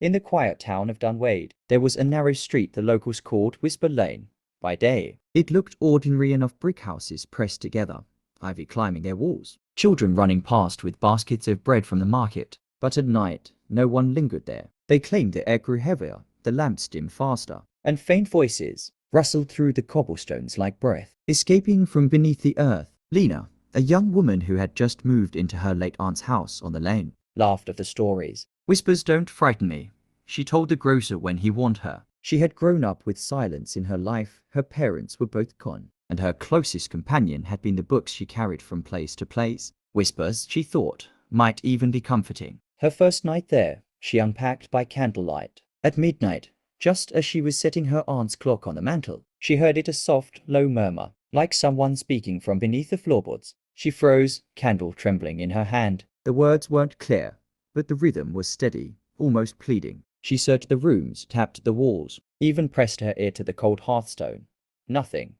In the quiet town of Dunwade, there was a narrow street the locals called Whisper Lane. By day, it looked ordinary enough, brick houses pressed together, ivy climbing their walls, children running past with baskets of bread from the market. But at night, no one lingered there. They claimed the air grew heavier, the lamps dimmed faster, and faint voices rustled through the cobblestones like breath, escaping from beneath the earth. Lena, a young woman who had just moved into her late aunt's house on the lane, laughed at the stories. Whispers don't frighten me, she told the grocer when he warned her. She had grown up with silence in her life. Her parents were both gone, and her closest companion had been the books she carried from place to place. Whispers, she thought, might even be comforting. Her first night there, she unpacked by candlelight. At midnight, just as she was setting her aunt's clock on the mantel, she heard it, a soft, low murmur, like someone speaking from beneath the floorboards. She froze, candle trembling in her hand. The words weren't clear, but the rhythm was steady, almost pleading. She searched the rooms, tapped the walls, even pressed her ear to the cold hearthstone. Nothing.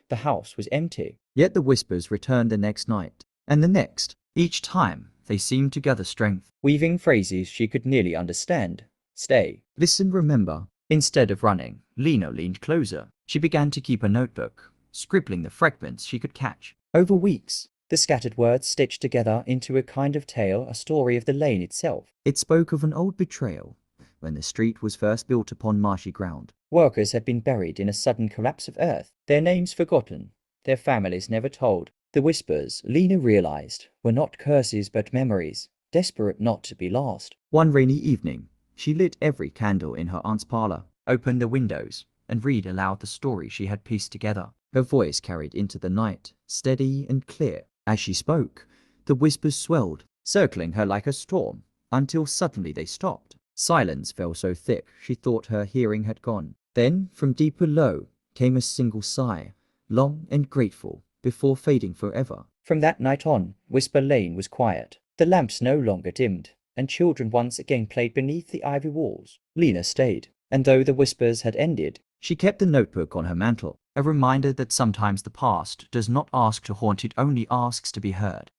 The house was empty. Yet the whispers returned the next night, and the next. Each time, they seemed to gather strength, weaving phrases she could nearly understand. Stay. Listen, remember. Instead of running, Lena leaned closer. She began to keep a notebook, scribbling the fragments she could catch. Over weeks, the scattered words stitched together into a kind of tale, a story of the lane itself. It spoke of an old betrayal, when the street was first built upon marshy ground. Workers had been buried in a sudden collapse of earth, their names forgotten, their families never told. The whispers, Lena realized, were not curses but memories, desperate not to be lost. One rainy evening, she lit every candle in her aunt's parlor, opened the windows, and read aloud the story she had pieced together. Her voice carried into the night, steady and clear. As she spoke, the whispers swelled, circling her like a storm, until suddenly they stopped. Silence fell so thick she thought her hearing had gone. Then, from deep below, came a single sigh, long and grateful, before fading forever. From that night on, Whisper Lane was quiet. The lamps no longer dimmed, and children once again played beneath the ivy walls. Lena stayed, and though the whispers had ended, she kept the notebook on her mantel, a reminder that sometimes the past does not ask to haunt, it only asks to be heard.